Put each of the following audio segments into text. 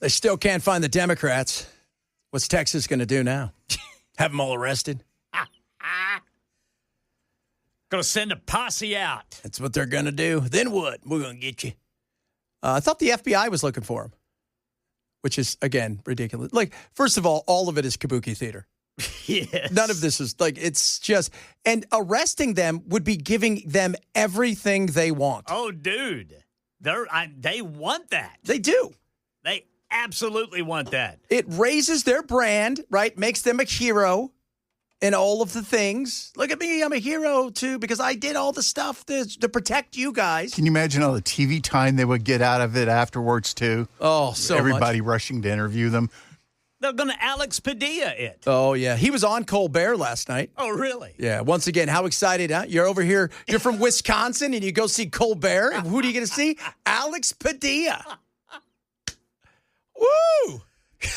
They still can't find the Democrats. What's Texas going to do now? Have them all arrested? Going to send a posse out. That's what they're going to do. Then what? We're going to get you. I thought the FBI was looking for him, which is, again, ridiculous. Like, first of all of it is kabuki theater. Yes. None of this is, like, it's just, and arresting them would be giving them everything they want. Oh, dude. They want that. They do. They absolutely want that. It raises their brand, right? Makes them a hero in all of the things. Look at me, I'm a hero too because I did all the stuff to protect you guys. Can you imagine all the TV time they would get out of it afterwards too? Oh, so everybody much. rushing to interview them. They're going to Alex Padilla it. Oh, yeah. He was on Colbert last night. Oh, really? Yeah. Once again, how excited, huh? You're over here. You're from Wisconsin, and you go see Colbert. And who are you going to see? Alex Padilla. Woo!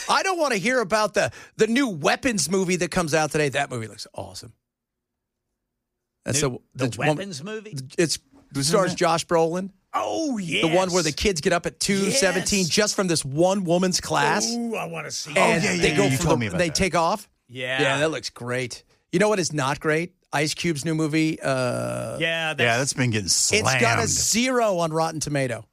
I don't want to hear about the new Weapons movie that comes out today. That movie looks awesome. That's the Weapons movie? It stars Josh Brolin. Oh, yes. The one where the kids get up at 2:17 just from this one woman's class. Ooh, I want to see and that. they go you told me about they that. take off. Yeah. Yeah, that looks great. You know what is not great? Ice Cube's new movie. That's been getting slammed. It's got a 0 on Rotten Tomato.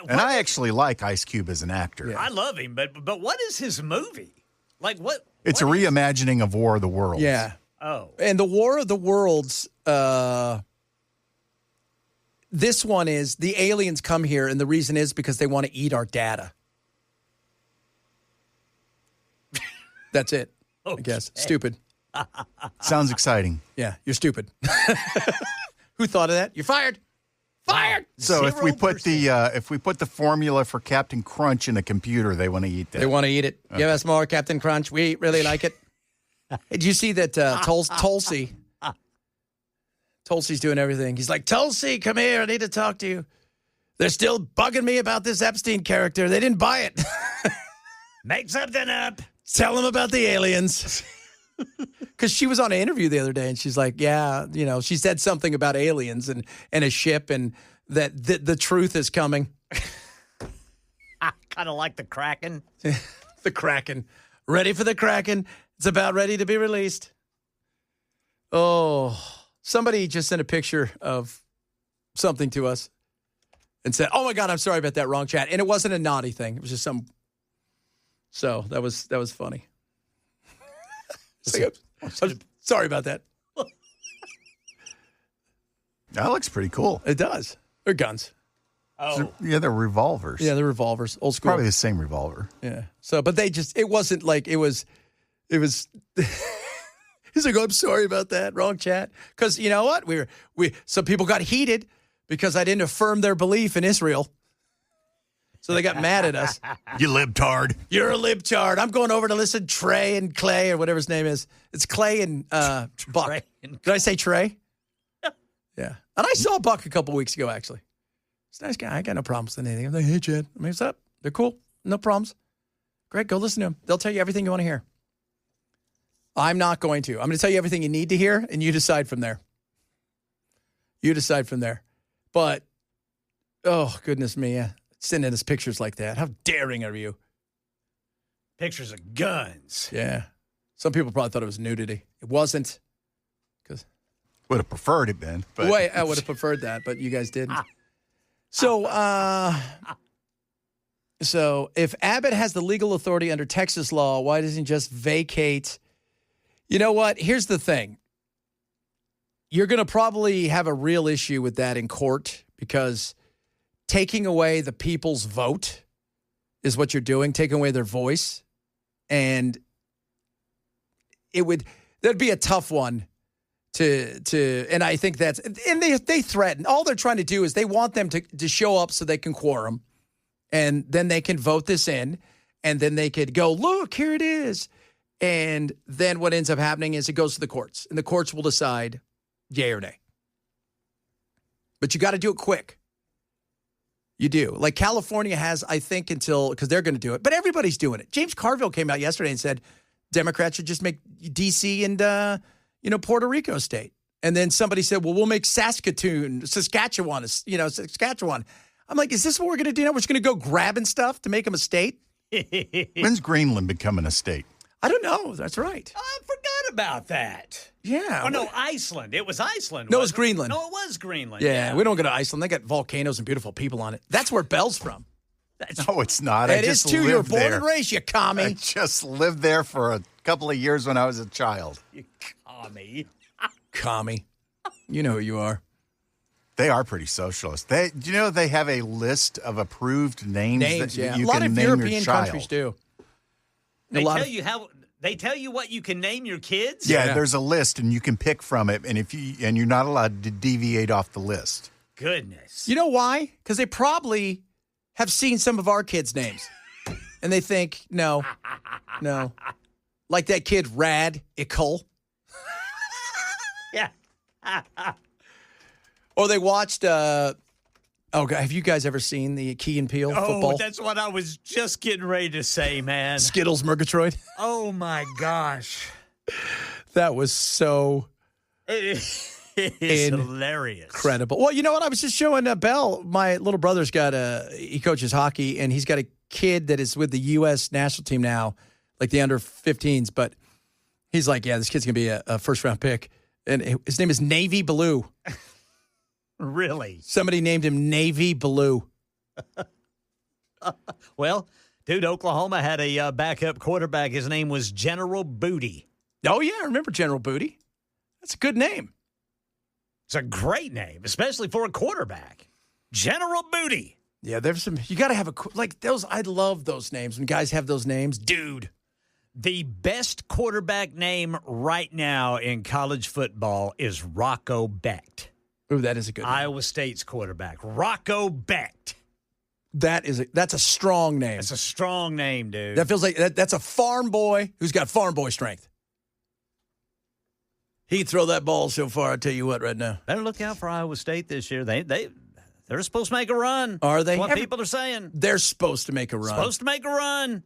And I actually like Ice Cube as an actor. I love him, but what is his movie? Like what? It's a reimagining of War of the Worlds. Yeah. Oh. And the War of the Worlds, this one is the aliens come here, and the reason is because they want to eat our data. That's it, I guess. Stupid. Sounds exciting. Yeah, you're stupid. Who thought of that? You're fired. Fired. So if we put the formula for Captain Crunch in a computer, they want to eat that. They want to eat it. Give us more Captain Crunch. We really like it. Did you see that Tulsi's doing everything? He's like, Tulsi, come here. I need to talk to you. They're still bugging me about this Epstein character. They didn't buy it. Make something up. Tell them about the aliens. Because she was on an interview the other day, and she's like, yeah, she said something about aliens and a ship and that the truth is coming. Kind of like the Kraken. The Kraken. Ready for the Kraken. It's about ready to be released. Oh, somebody just sent a picture of something to us and said, oh, my God, I'm sorry about that, wrong chat. And it wasn't a naughty thing. It was just so that was funny. I'm sorry about that. That looks pretty cool. It does. They're guns. Oh. Yeah, they're revolvers. Yeah, they're revolvers. Old school. Probably the same revolver. Yeah. So, but it wasn't like it was. He's like, oh, I'm sorry about that. Wrong chat. Because you know what? Some people got heated because I didn't affirm their belief in Israel. So they got mad at us. You libtard. You're a libtard. I'm going over to listen to Trey and Clay or whatever his name is. It's Clay and Buck. Did I say Trey? Yeah. And I saw Buck a couple weeks ago, actually. He's a nice guy. I got no problems with anything. I'm like, hey, Chad. I mean, what's up? They're cool. No problems. Great. Go listen to them. They'll tell you everything you want to hear. I'm not going to. I'm going to tell you everything you need to hear, and you decide from there. You decide from there. But, oh, goodness me. Sending us pictures like that. How daring are you? Pictures of guns. Yeah. Some people probably thought it was nudity. It wasn't. Would have preferred it, Ben. But. Wait, I would have preferred that, but you guys didn't. So if Abbott has the legal authority under Texas law, why doesn't he just vacate? You know what? Here's the thing. You're going to probably have a real issue with that in court because taking away the people's vote is what you're doing, taking away their voice. And that'd be a tough one and I think and they threaten. All they're trying to do is they want them to show up so they can quorum, and then they can vote this in, and then they could go, look, here it is. And then what ends up happening is it goes to the courts, and the courts will decide yay or nay. But you got to do it quick. You do. Like California has, I think, because they're going to do it, but everybody's doing it. James Carville came out yesterday and said Democrats should just make D.C. and Puerto Rico state. And then somebody said, well, we'll make Saskatchewan. I'm like, is this what we're going to do now? We're just going to go grabbing stuff to make them a state? When's Greenland becoming a state? I don't know. That's right. I forgot about that. Yeah. Oh, no, Iceland. It was Iceland. No, it was wasn't Greenland. No, it was Greenland. Yeah, we don't go to Iceland. They got volcanoes and beautiful people on it. That's where Belle's from. No, it's not. It is too. You're born and raised, you I commie. just lived there for a couple of years when I was a child. You commie. Commie. You know who you are. They are pretty socialist. Do you know they have a list of approved names that Yeah. you A lot can of name European your child? countries do. They tell you what you can name your kids? Yeah, there's a list and you can pick from it, and you're not allowed to deviate off the list. Goodness. You know why? Because they probably have seen some of our kids' names. And they think, no. Like that kid, Rad Icole. Yeah. Or they watched, God, have you guys ever seen the Key and Peele football? Oh, that's what I was just getting ready to say, man. Skittles Murgatroyd. Oh, my gosh. That was so It is hilarious. incredible. Well, you know what? I was just showing Bell. My little brother's he coaches hockey, and he's got a kid that is with the U.S. national team now, like the under 15s. But he's like, yeah, this kid's going to be a first-round pick. And his name is Navy Blue. Really? Somebody named him Navy Blue. Well, dude, Oklahoma had a backup quarterback. His name was General Booty. Oh, yeah, I remember General Booty. That's a good name. It's a great name, especially for a quarterback. General Booty. Yeah, there's some. You got to have those. I love those names when guys have those names. Dude. The best quarterback name right now in college football is Rocco Becht. Ooh, that is a good name. Iowa State's quarterback. Rocco Becht. That's a strong name. That's a strong name, dude. That feels like that's a farm boy who's got farm boy strength. He'd throw that ball so far, I tell you what, right now. Better look out for Iowa State this year. They're supposed to make a run. Are they? That's what people are saying. They're supposed to make a run. Supposed to make a run.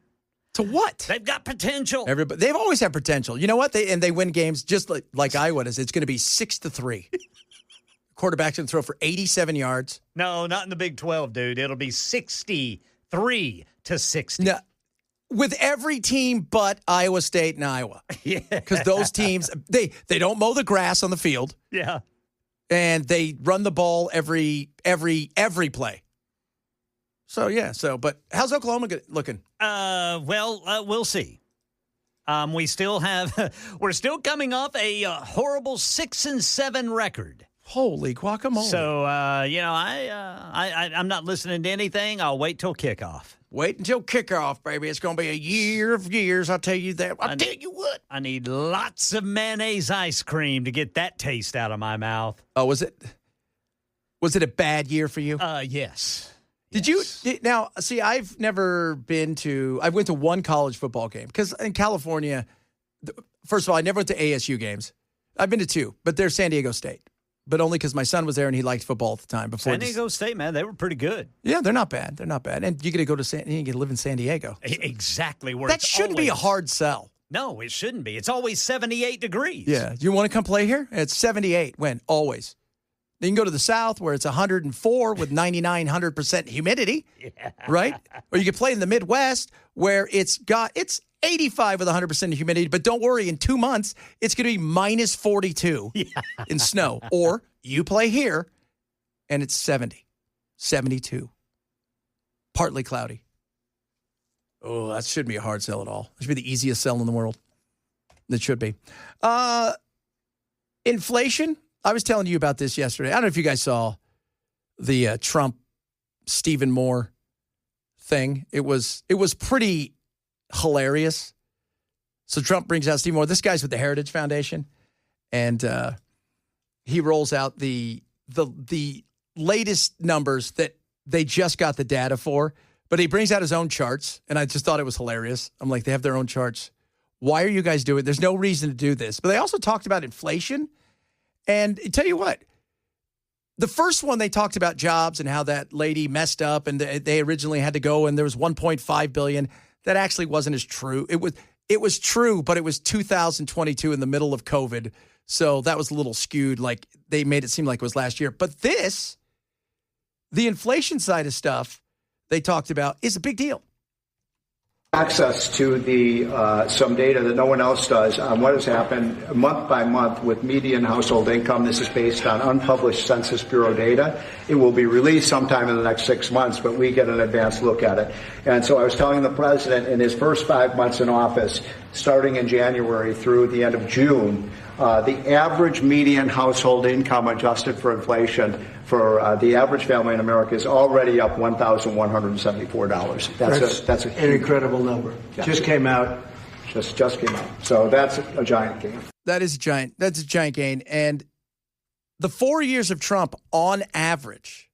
To what? They've got potential. They've always had potential. You know what? They win games just like Iowa does. It's going to be 6-3. Quarterback's going to throw for 87 yards. No, not in the Big 12, dude. It'll be 63-60. No, with every team but Iowa State and Iowa. Yeah. Because those teams, they don't mow the grass on the field. Yeah. And they run the ball every play. So, yeah. But how's Oklahoma looking? We'll see. We're still coming off a horrible 6-7 record. Holy guacamole. So, I'm not listening to anything. I'll wait till kickoff. Wait until kickoff, baby. It's going to be a year of years. I'll tell you that. I'll tell you what. I need lots of mayonnaise ice cream to get that taste out of my mouth. Oh, was it a bad year for you? Yes. Did you now see? I went to one college football game because in California, first of all, I never went to ASU games. I've been to two, but they're San Diego State, but only because my son was there and he liked football at the time. Before San Diego State, man, they were pretty good. Yeah, they're not bad. And you get to go to you get to live in San Diego. Exactly where that shouldn't be a hard sell. No, it shouldn't be. It's always 78 degrees. Yeah, you want to come play here? It's 78. When always. Then you can go to the South where it's 104 with 100% humidity, right? Or you can play in the Midwest where it's 85 with 100% humidity. But don't worry, in 2 months, it's going to be minus 42 in snow. Or you play here and it's 70, 72, partly cloudy. Oh, that shouldn't be a hard sell at all. It should be the easiest sell in the world. It should be. Inflation. I was telling you about this yesterday. I don't know if you guys saw the Trump Stephen Moore thing. It was pretty hilarious. So Trump brings out Stephen Moore. This guy's with the Heritage Foundation, and he rolls out the latest numbers that they just got the data for. But he brings out his own charts, and I just thought it was hilarious. I'm like, they have their own charts. Why are you guys doing it? There's no reason to do this. But they also talked about inflation. And tell you what, the first one they talked about jobs and how that lady messed up and they originally had to go and there was $1.5 billion. That actually wasn't as true. It was true, but it was 2022 in the middle of COVID. So that was a little skewed. Like they made it seem like it was last year. But the inflation side of stuff they talked about is a big deal. access to the some data that no one else does on what has happened month by month with median household income. This is based on unpublished Census Bureau data. It will be released sometime in the next 6 months, but we get an advanced look at it. And so I was telling the president in his first 5 months in office, starting in January through the end of June, the average median household income adjusted for inflation for the average family in America is already up $1,174. That's an incredible number. Yeah. Just came out. Just came out. So that's a giant gain. That's a giant gain. And the 4 years of Trump, on average,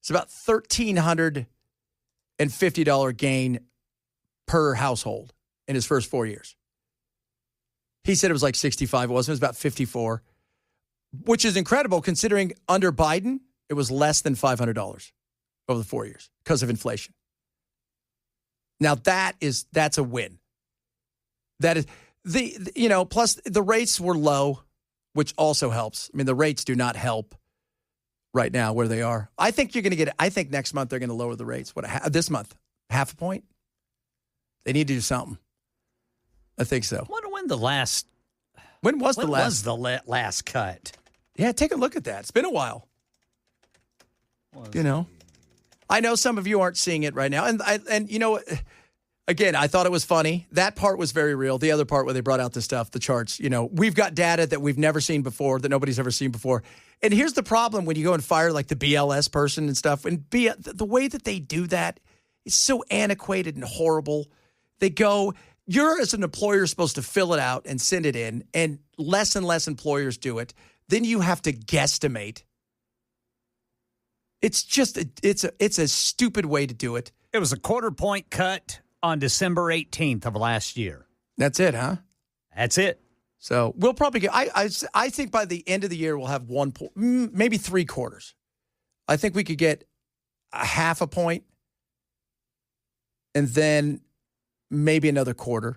it's about $1,350 gain per household in his first 4 years. He said it was like 65. It wasn't. It was about 54, which is incredible considering under Biden, it was less than $500 over the 4 years because of inflation. Now that's a win. That is plus the rates were low, which also helps. I mean, the rates do not help right now where they are. I think you're going to I think next month they're going to lower the rates. This month? Half a point? They need to do something. I think so. I wonder when the last... When was the last cut? Yeah, take a look at that. It's been a while. I know some of you aren't seeing it right now. And again, I thought it was funny. That part was very real. The other part where they brought out the stuff, the charts, we've got data that we've never seen before, that nobody's ever seen before. And here's the problem when you go and fire like the BLS person and stuff. And the way that they do that is so antiquated and horrible. They go... You're, as an employer, supposed to fill it out and send it in, and less employers do it. Then you have to guesstimate. It's just it's a stupid way to do it. It was a 1/4 point cut on December 18th of last year. That's it, huh? That's it. So we'll probably get. I think by the end of the year we'll have 1 point, maybe 3/4. I think we could get a 1/2 point, and then maybe another 1/4,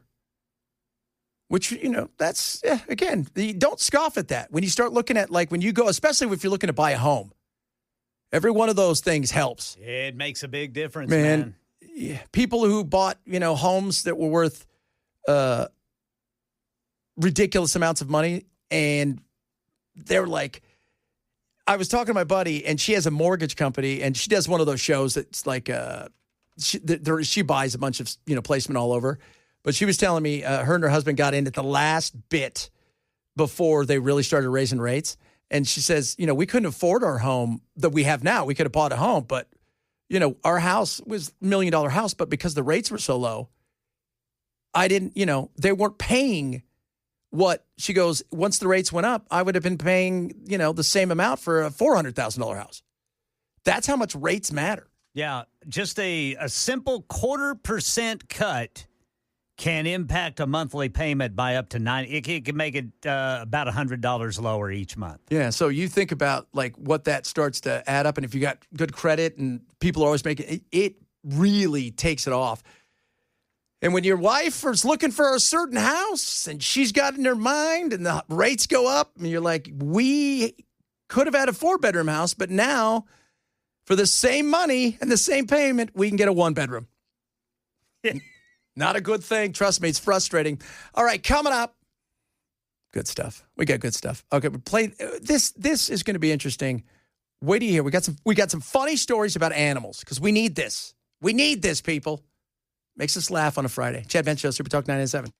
which, that's, again, don't scoff at that. When you start looking at, like, when you go, especially if you're looking to buy a home, every one of those things helps. It makes a big difference, man. Yeah, people who bought, homes that were worth ridiculous amounts of money, and they're like, I was talking to my buddy, and she has a mortgage company, and she does one of those shows that's like she buys a bunch of placement all over, but she was telling me her and her husband got in at the last bit before they really started raising rates, and she says, we couldn't afford our home that we have now. We could have bought a home, but our house was $1 million house, but because the rates were so low, I didn't. They weren't paying what she goes. Once the rates went up, I would have been paying the same amount for a $400,000 house. That's how much rates matter. Yeah, just a simple 1/4% cut can impact a monthly payment by up to $90. It can make it about $100 lower each month. Yeah, so you think about like what that starts to add up, and if you got good credit and people are always making it really takes it off. And when your wife is looking for a certain house and she's got it in her mind and the rates go up, and you're like, we could have had a 4-bedroom house, but now, for the same money and the same payment, we can get a 1-bedroom. Not a good thing. Trust me, it's frustrating. All right, coming up. Good stuff. We got good stuff. Okay, we play this. This is going to be interesting. Wait till you hear. We got some funny stories about animals because we need this. We need this, people. Makes us laugh on a Friday. Chad Benson Show, Super Talk 987.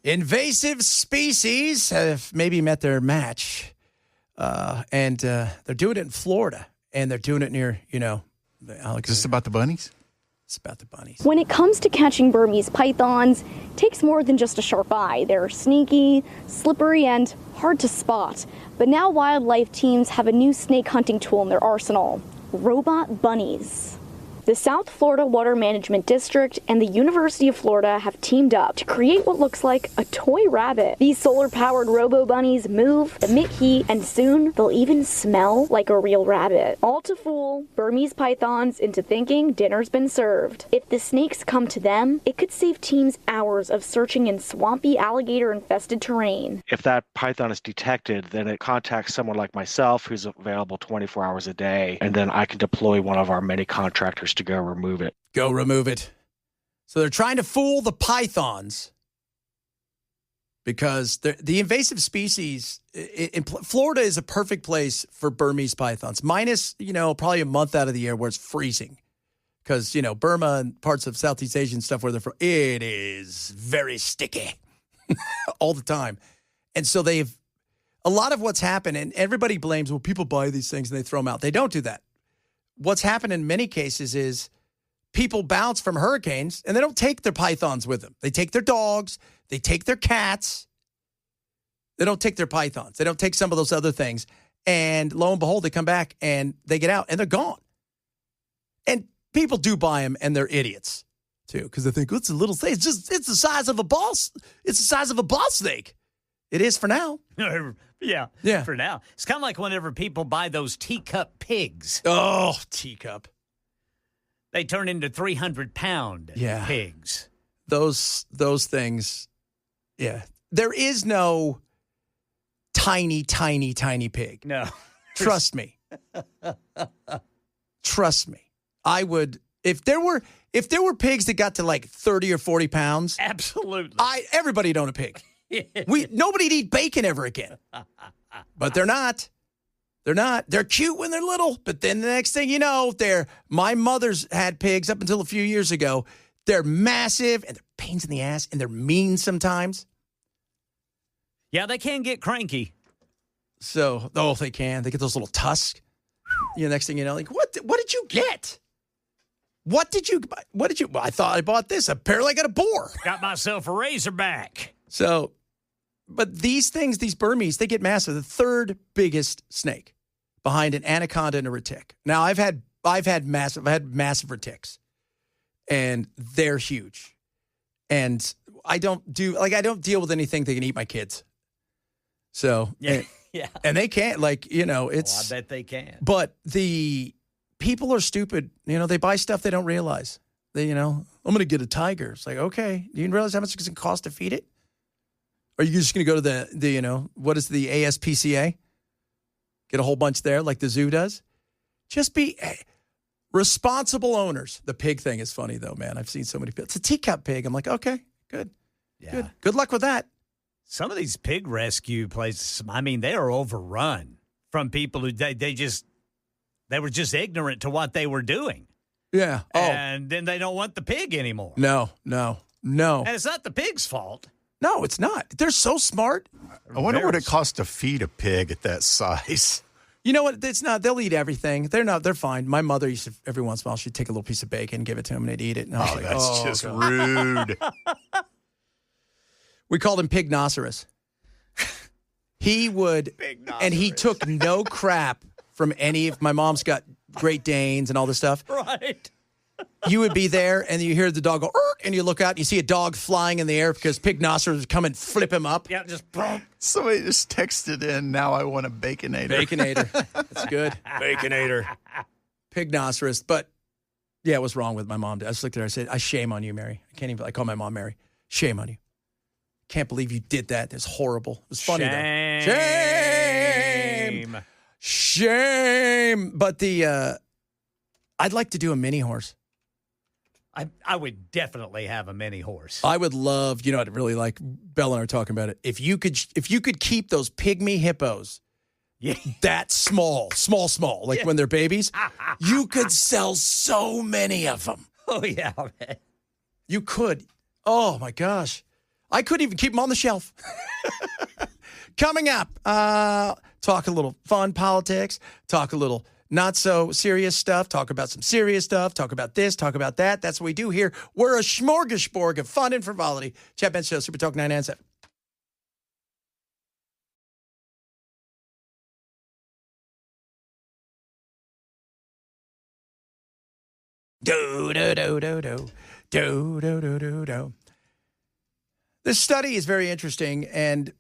Invasive species have maybe met their match, and they're doing it in Florida, and they're doing it near, the alligator. Is this about the bunnies? It's about the bunnies. When it comes to catching Burmese pythons, it takes more than just a sharp eye. They're sneaky, slippery, and hard to spot. But now wildlife teams have a new snake hunting tool in their arsenal: robot bunnies. The South Florida Water Management District and the University of Florida have teamed up to create what looks like a toy rabbit. These solar-powered robo-bunnies move, emit heat, and soon they'll even smell like a real rabbit. All to fool Burmese pythons into thinking dinner's been served. If the snakes come to them, it could save teams hours of searching in swampy, alligator-infested terrain. If that python is detected, then it contacts someone like myself who's available 24 hours a day, and then I can deploy one of our many contractors to go remove it. Go remove it. So they're trying to fool the pythons because the invasive species in Florida is a perfect place for Burmese pythons, minus, probably a month out of the year where it's freezing. Because, Burma and parts of Southeast Asia and stuff where they're from, it is very sticky all the time. And so a lot of what's happened, and everybody blames, well, people buy these things and they throw them out. They don't do that. What's happened in many cases is people bounce from hurricanes and they don't take their pythons with them. They take their dogs. They take their cats. They don't take their pythons. They don't take some of those other things. And lo and behold, they come back and they get out and they're gone. And people do buy them and they're idiots too because they think, it's a little snake. It's the size of a ball. It's the size of a ball snake. It is for now. Yeah, for now. It's kind of like whenever people buy those teacup pigs. Oh, teacup. They turn into 300-pound pigs. Those things, yeah. There is no tiny, tiny, tiny pig. No. Trust me. Trust me. I would, if there were pigs that got to like 30 or 40 pounds. Absolutely. Everybody'd own a pig. Nobody'd eat bacon ever again. But they're not. They're not. They're cute when they're little, but then the next thing you know, my mother's had pigs up until a few years ago. They're massive and they're pains in the ass and they're mean sometimes. Yeah, they can get cranky. So, they can. They get those little tusks. Next thing you know, like, what did you get? What did you well, I thought I bought this. Apparently I got a boar. Got myself a razorback. So, but these things, these Burmese, they get massive. The third biggest snake behind an anaconda and a retic. Now, I've had massive retics, and they're huge. And I don't deal with anything that can eat my kids. So, yeah. And they can't, it's. I bet they can. But the people are stupid. They buy stuff they don't realize. I'm going to get a tiger. It's like, okay, do you realize how much it's going to cost to feed it? Are you just going to go to the what is the ASPCA? Get a whole bunch there like the zoo does? Just be responsible owners. The pig thing is funny, though, man. I've seen so many pigs. It's a teacup pig. I'm like, okay, good. Yeah. Good luck with that. Some of these pig rescue places, they are overrun from people who they were just ignorant to what they were doing. Yeah. Oh. And then they don't want the pig anymore. No. And it's not the pig's fault. No, it's not. They're so smart. I wonder what it costs to feed a pig at that size. You know what? It's not. They'll eat everything. They're fine. My mother used to, every once in a while, she'd take a little piece of bacon, give it to him, and they'd eat it. And That's just rude. We called him Pignoceros. He would, and he took no crap from any of, my mom's got Great Danes and all this stuff. Right. You would be there, and you hear the dog go, "Arr!" and you look out, and you see a dog flying in the air because Pignoceros would come and flip him up. Yeah, just boom. Somebody just texted in, now I want a Baconator. Baconator. That's good. Baconator. Pignoceros. But, yeah, what's wrong with my mom? I just looked at her and said, I shame on you, Mary. I call my mom Mary. Shame on you. Can't believe you did that. It's horrible. It was funny, though. Shame. But I'd like to do a mini horse. I would definitely have a mini horse. I would love, I'd really like, Bella and I were talking about it. If you could keep those pygmy hippos that small, like when they're babies, you could sell so many of them. Oh, yeah, man. You could. Oh, my gosh. I couldn't even keep them on the shelf. Coming up, talk a little fun politics, talk a little not so serious stuff, talk about some serious stuff, talk about this, talk about that. That's what we do here. We're a smorgasbord of fun and frivolity. Chad Benson Show, Super Talk 997. Do, do, do, do, do. Do, do, do, do, do. This study is very interesting, and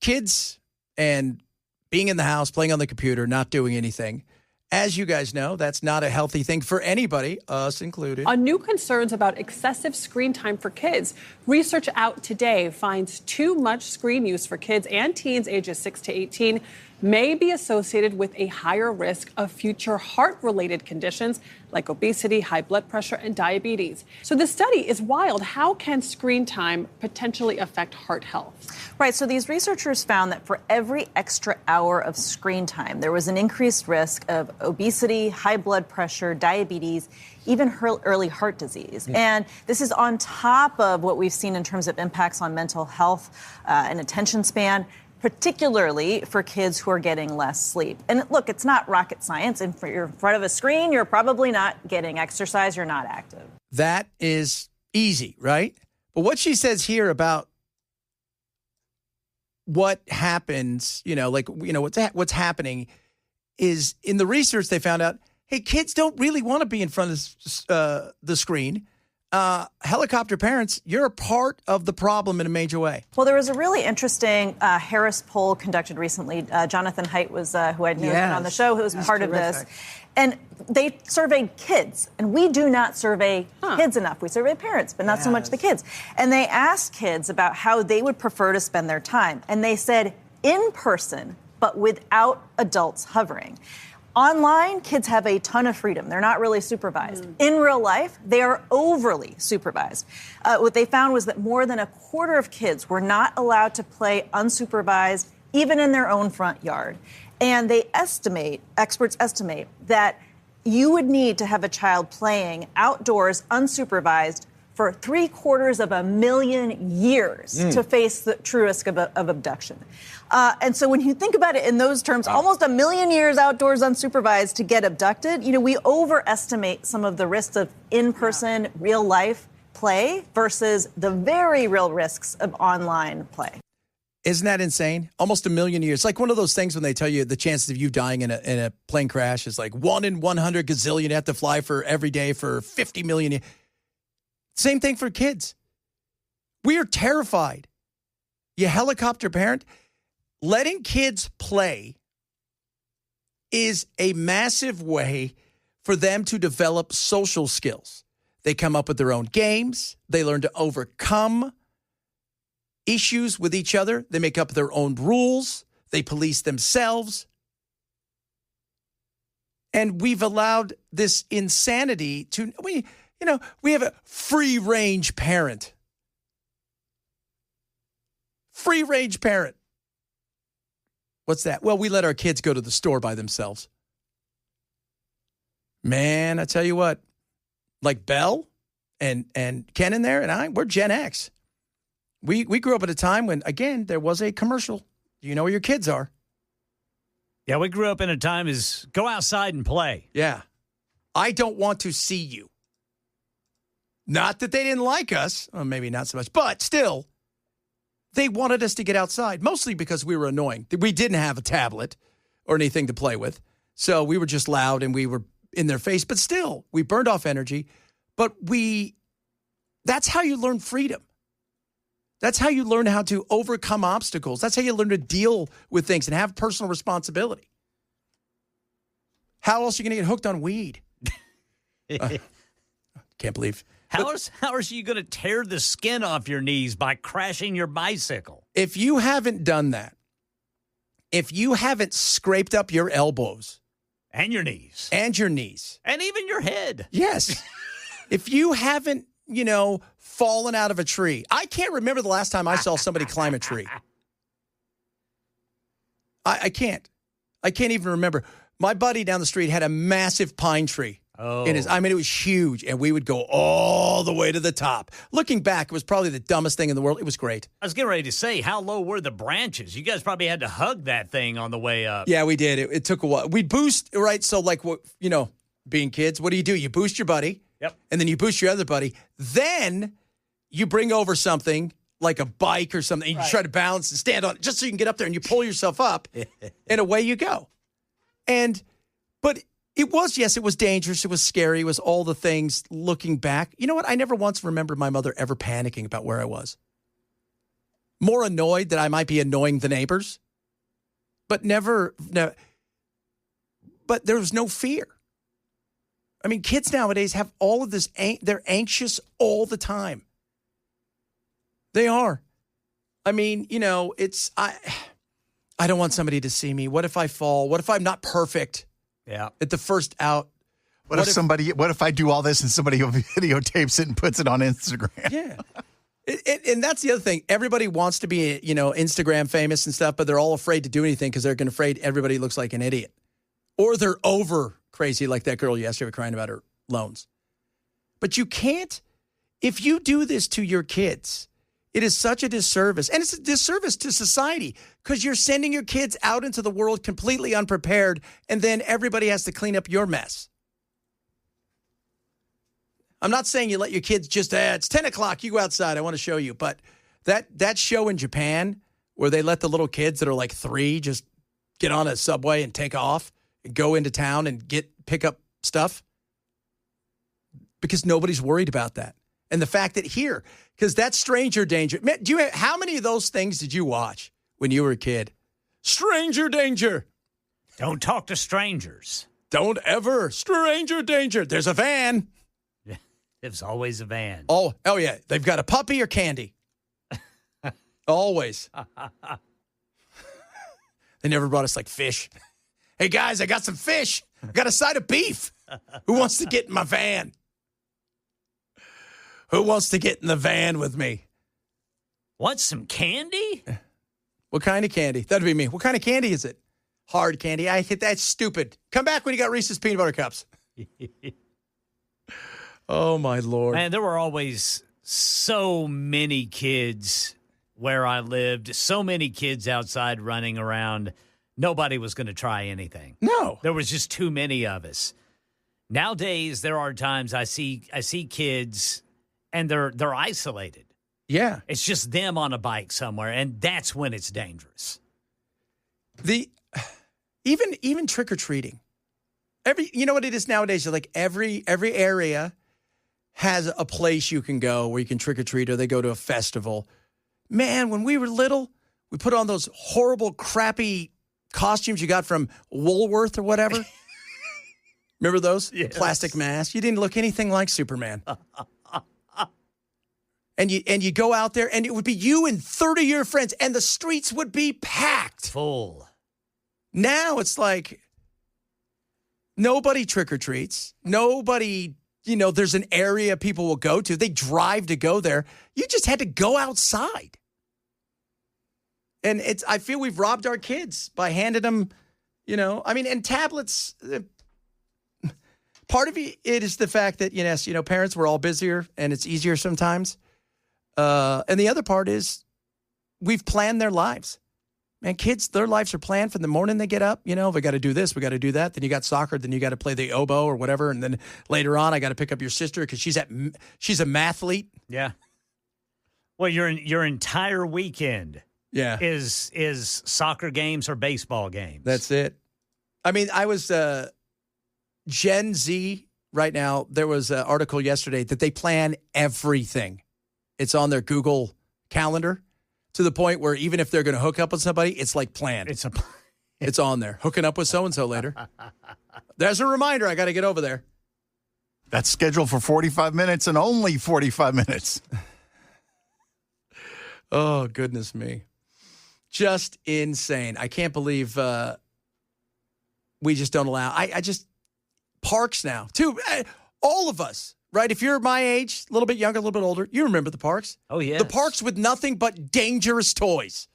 kids and being in the house, playing on the computer, not doing anything. As you guys know, that's not a healthy thing for anybody, us included. On new concerns about excessive screen time for kids, research out today finds too much screen use for kids and teens ages 6 to 18 may be associated with a higher risk of future heart-related conditions like obesity, high blood pressure, and diabetes. So the study is wild. How can screen time potentially affect heart health? Right. So these researchers found that for every extra hour of screen time, there was an increased risk of obesity, high blood pressure, diabetes, even early heart disease. And this is on top of what we've seen in terms of impacts on mental health and attention span, particularly for kids who are getting less sleep. And look, it's not rocket science. And if you're in front of a screen, you're probably not getting exercise. You're not active. That is easy, right? But what she says here about what happens, what's happening is in the research they found out, hey, kids don't really want to be in front of the screen. Helicopter parents, you're a part of the problem in a major way. Well, there was a really interesting Harris poll conducted recently. Jonathan Haidt was who I'd known on the show, who was part of this. And they surveyed kids, and we do not survey kids enough. We survey parents, but not so much the kids. And they asked kids about how they would prefer to spend their time. And they said in person, but without adults hovering. Online, kids have a ton of freedom. They're not really supervised. In real life, they are overly supervised. What they found was that more than a quarter of kids were not allowed to play unsupervised, even in their own front yard. And experts estimate that you would need to have a child playing outdoors unsupervised for 750,000 years to face the true risk of abduction. And so when you think about it in those terms, almost 1 million years outdoors unsupervised to get abducted, we overestimate some of the risks of in-person, real-life play versus the very real risks of online play. Isn't that insane? Almost 1 million years. It's like one of those things when they tell you the chances of you dying in a plane crash is like 1 in 100 gazillion. You have to fly for every day for 50 million years. Same thing for kids. We are terrified. You helicopter parent, letting kids play is a massive way for them to develop social skills. They come up with their own games. They learn to overcome issues with each other. They make up their own rules. They police themselves. And we've allowed this insanity to, we have a free-range parent. Free-range parent. What's that? Well, we let our kids go to the store by themselves. Man, I tell you what, like Belle and Ken in there and we're Gen X. We grew up at a time when, again, there was a commercial. You know where your kids are. Yeah, we grew up in a time is go outside and play. Yeah. I don't want to see you. Not that they didn't like us. Well, maybe not so much. But still, they wanted us to get outside, mostly because we were annoying. We didn't have a tablet or anything to play with. So we were just loud and we were in their face. But still, we burned off energy. But that's how you learn freedom. That's how you learn how to overcome obstacles. That's how you learn to deal with things and have personal responsibility. How else are you going to get hooked on weed? Can't believe. How are you going to tear the skin off your knees by crashing your bicycle? If you haven't done that, if you haven't scraped up your elbows. And your knees. And your knees. And even your head. Yes. If you haven't, fallen out of a tree. I can't remember the last time I saw somebody climb a tree. I can't. I can't even remember. My buddy down the street had a massive pine tree. Oh. It was huge, and we would go all the way to the top. Looking back, it was probably the dumbest thing in the world. It was great. I was getting ready to say, how low were the branches? You guys probably had to hug that thing on the way up. Yeah, we did. It took a while. We'd boost, right? So, being kids, what do? You boost your buddy. Yep. And then you boost your other buddy. Then you bring over something like a bike or something. And you try to balance and stand on it just so you can get up there, and you pull yourself up, and away you go. But It was, yes, it was dangerous. It was scary. It was all the things looking back. You know what? I never once remembered my mother ever panicking about where I was. More annoyed that I might be annoying the neighbors, but never. But there was no fear. I mean, kids nowadays have all of this. They're anxious all the time. They are. I mean, I don't want somebody to see me. What if I fall? What if I'm not perfect? Yeah. At the first out. What if I do all this and somebody videotapes it and puts it on Instagram? Yeah. And that's the other thing. Everybody wants to be, Instagram famous and stuff, but they're all afraid to do anything because they're afraid everybody looks like an idiot. Or they're over crazy like that girl yesterday crying about her loans. But you can't, if you do this to your kids, it is such a disservice. And it's a disservice to society because you're sending your kids out into the world completely unprepared, and then everybody has to clean up your mess. I'm not saying you let your kids just, it's 10 o'clock, you go outside, I want to show you. But that show in Japan where they let the little kids that are like 3 just get on a subway and take off and go into town and pick up stuff because nobody's worried about that. And the fact that here, because that's stranger danger. Man, how many of those things did you watch when you were a kid? Stranger danger. Don't talk to strangers. Don't ever. Stranger danger. There's a van. There's always a van. Oh yeah. They've got a puppy or candy. Always. They never brought us like fish. Hey guys, I got some fish. I got a side of beef. Who wants to get in my van? Who wants to get in the van with me? Want some candy? What kind of candy? That'd be me. What kind of candy is it? Hard candy. I hit that stupid. Come back when you got Reese's peanut butter cups. Oh, my Lord. Man, there were always so many kids where I lived, so many kids outside running around. Nobody was going to try anything. No. There was just too many of us. Nowadays, there are times I see kids and they're isolated. Yeah. It's just them on a bike somewhere, and that's when it's dangerous. Even trick-or-treating. You know what it is nowadays? Like every area has a place you can go where you can trick-or-treat, or they go to a festival. Man, when we were little, we put on those horrible, crappy costumes you got from Woolworth or whatever. Remember those? Yes. Plastic masks. You didn't look anything like Superman. And you go out there, and it would be you and 30 of your friends, and the streets would be packed. Full. Now it's like nobody trick-or-treats. Nobody, there's an area people will go to. They drive to go there. You just had to go outside. And I feel we've robbed our kids by handing them, and tablets. Part of it is the fact that, yes, parents were all busier and it's easier sometimes. And the other part is we've planned their lives. Man, kids, their lives are planned from the morning they get up. We got to do this, we got to do that. Then you got soccer, then you got to play the oboe or whatever. And then later on, I got to pick up your sister because she's a mathlete. Yeah. Well, your entire weekend is soccer games or baseball games. That's it. I mean, I was Gen Z right now. There was an article yesterday that they plan everything. It's on their Google Calendar to the point where even if they're going to hook up with somebody, it's like planned. It's on there. Hooking up with so-and-so later. There's a reminder. I got to get over there. That's scheduled for 45 minutes and only 45 minutes. Oh, goodness me. Just insane. I can't believe we just don't allow. Parks now, too. All of us. Right? If you're my age, a little bit younger, a little bit older, you remember the parks. Oh, yeah. The parks with nothing but dangerous toys.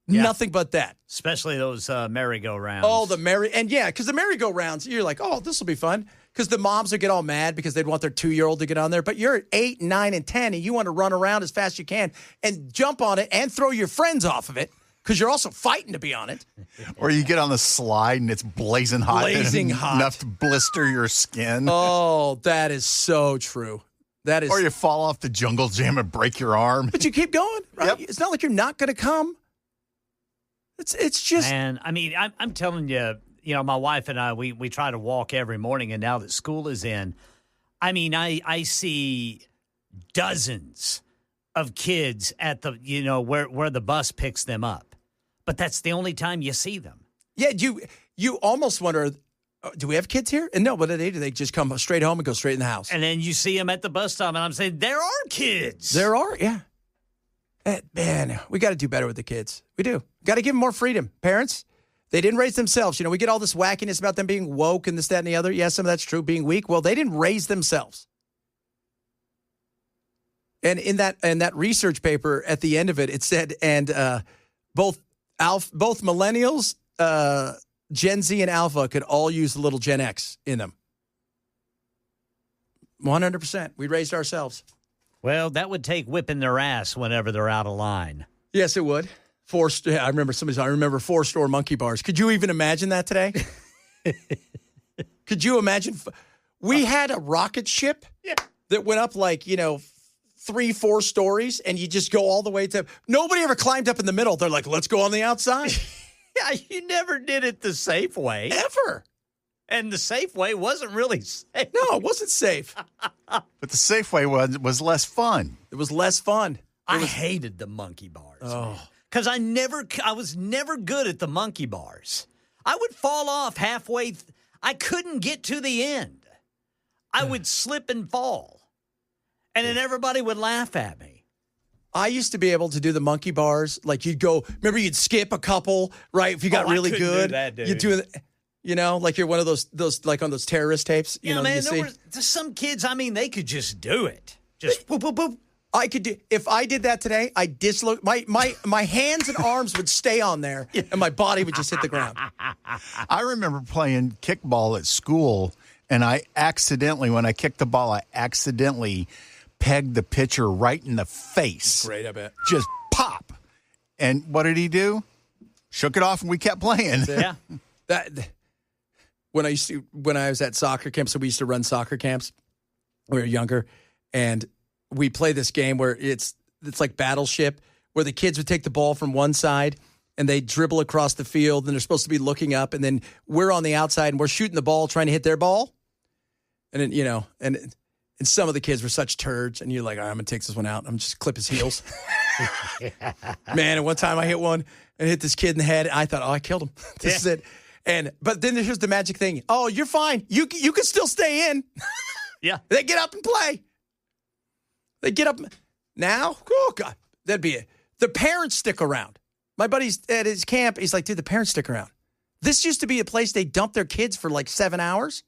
Yeah. Nothing but that. Especially those merry-go-rounds. Oh, because the merry-go-rounds, you're like, oh, this will be fun. Because the moms would get all mad because they'd want their 2-year-old to get on there. But you're 8, 9, and 10, and you want to run around as fast as you can and jump on it and throw your friends off of it because you're also fighting to be on it. Or you get on the slide and it's blazing hot. Enough to blister your skin. Oh, that is so true. Or you fall off the jungle gym and break your arm. But you keep going, right? Yep. It's not like you're not going to come. It's just. Man, I mean, I'm telling you, my wife and I, we try to walk every morning, and now that school is in, I mean, I see dozens of kids at the, where the bus picks them up. But that's the only time you see them. Yeah, you almost wonder, do we have kids here? And no, what do? They just come straight home and go straight in the house. And then you see them at the bus stop, and I'm saying, there are kids. There are, yeah. Man, we got to do better with the kids. We do. Got to give them more freedom. Parents, they didn't raise themselves. We get all this wackiness about them being woke and this, that, and the other. Yeah, some of that's true, being weak. Well, they didn't raise themselves. And in that research paper, at the end of it, it said, and both millennials, Gen Z and Alpha could all use a little Gen X in them. 100%. We raised ourselves. Well, that would take whipping their ass whenever they're out of line. Yes, it would. I remember 4-store monkey bars. Could you even imagine that today? Could you imagine? We had a rocket ship that went up 3-4 stories, and you just go all the way to. Nobody ever climbed up in the middle. They're like, let's go on the outside. Yeah, you never did it the safe way. Ever. And the safe way wasn't really safe. No, it wasn't safe. But the safe way was less fun. It was less fun. I hated the monkey bars. Oh. Because I was never good at the monkey bars. I would fall off halfway. I couldn't get to the end. I would slip and fall. And then everybody would laugh at me. I used to be able to do the monkey bars. Like you'd you'd skip a couple, right? If you got really good. Do that, dude. You'd do it, like you're one of those like on those terrorist tapes. Yeah, man, there were some kids, they could just do it. Just boop, boop, boop. I could do, if I did that today, I'd my hands and arms would stay on there and my body would just hit the ground. I remember playing kickball at school, and when I kicked the ball, I accidentally pegged the pitcher right in the face. Great, I bet. Just pop. And what did he do? Shook it off, and we kept playing. Yeah. When I was at soccer camp, so we used to run soccer camps when we were younger, and we play this game where it's like Battleship, where the kids would take the ball from one side and they dribble across the field, and they're supposed to be looking up, and then we're on the outside and we're shooting the ball, trying to hit their ball. And then, and some of the kids were such turds, and you're like, all right, I'm going to take this one out. I'm just clip his heels. Man, and one time I hit one and hit this kid in the head. I thought, I killed him. This is it. But then here's the magic thing. Oh, you're fine. You can still stay in. Yeah. They get up and play. They get up. Now, oh, God, that'd be it. The parents stick around. My buddy's at his camp. He's like, dude, the parents stick around. This used to be a place they dump their kids for 7 hours.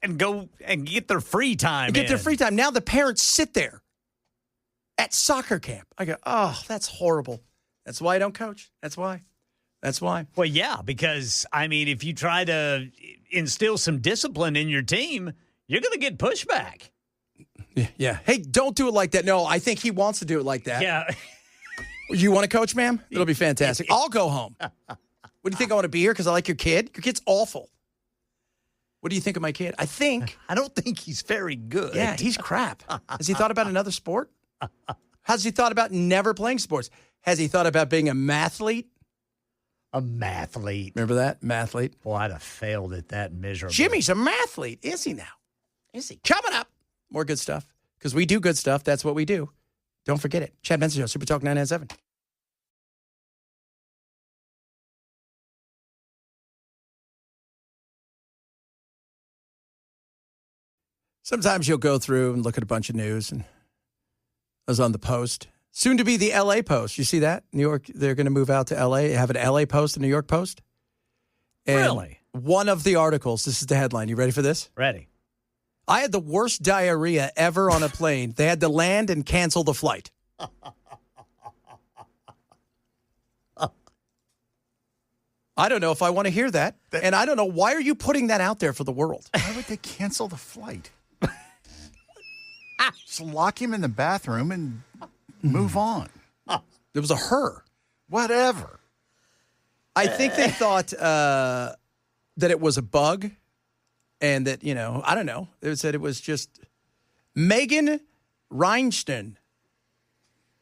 And go and get their free time. Now the parents sit there at soccer camp. I go, oh, that's horrible. That's why I don't coach. That's why. Well, yeah, because, if you try to instill some discipline in your team, you're going to get pushback. Yeah. Hey, don't do it like that. No, I think he wants to do it like that. Yeah. You want to coach, ma'am? It'll be fantastic. I'll go home. What do you think I want to be here because I like your kid? Your kid's awful. What do you think of my kid? I don't think he's very good. Yeah, he's crap. Has he thought about another sport? Has he thought about never playing sports? Has he thought about being a mathlete? A mathlete. Remember that? Mathlete. Boy, I'd have failed at that miserably. Jimmy's a mathlete. Is he now? Is he? Coming up. More good stuff. Because we do good stuff. That's what we do. Don't forget it. Chad Benson Show, Super Talk 997. Sometimes you'll go through and look at a bunch of news, and I was on the Post. Soon to be the L.A. Post. You see that? New York, they're going to move out to L.A., have an L.A. Post, a New York Post. And really? One of the articles, this is the headline. You ready for this? Ready. I had the worst diarrhea ever on a plane. They had to land and cancel the flight. I don't know if I want to hear that. And I don't know, why are you putting that out there for the world? Why would they cancel the flight? Just lock him in the bathroom and move on. It was a her. Whatever. I think they thought that it was a bug and that, I don't know. They said it was just Megan Reinstein.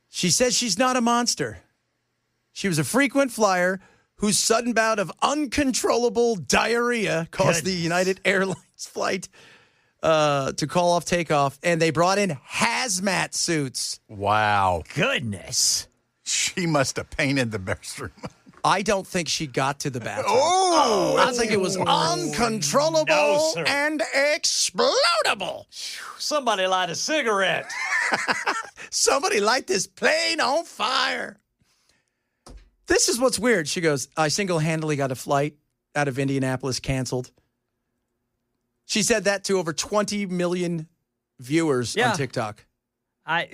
She says she's not a monster. She was a frequent flyer whose sudden bout of uncontrollable diarrhea caused the United Airlines flight to call off takeoff, and they brought in hazmat suits. Wow. Goodness. She must have painted the restroom. I don't think she got to the bathroom. Oh! I think it was uncontrollable and explodable. Somebody light a cigarette. Somebody light this plane on fire. This is what's weird. She goes, I single-handedly got a flight out of Indianapolis canceled. She said that to over 20 million viewers on TikTok. All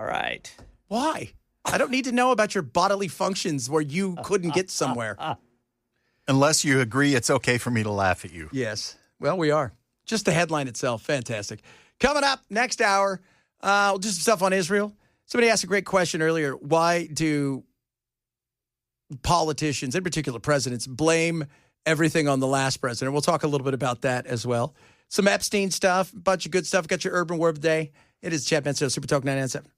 right. Why? I don't need to know about your bodily functions where you couldn't get somewhere. Unless you agree it's okay for me to laugh at you. Yes. Well, we are. Just the headline itself. Fantastic. Coming up next hour, we'll do some stuff on Israel. Somebody asked a great question earlier. Why do politicians, in particular presidents, blame everything on the last president? We'll talk a little bit about that as well. Some Epstein stuff, a bunch of good stuff. Got your Urban Word of the Day. It is Chad Benson, Super Talk 997.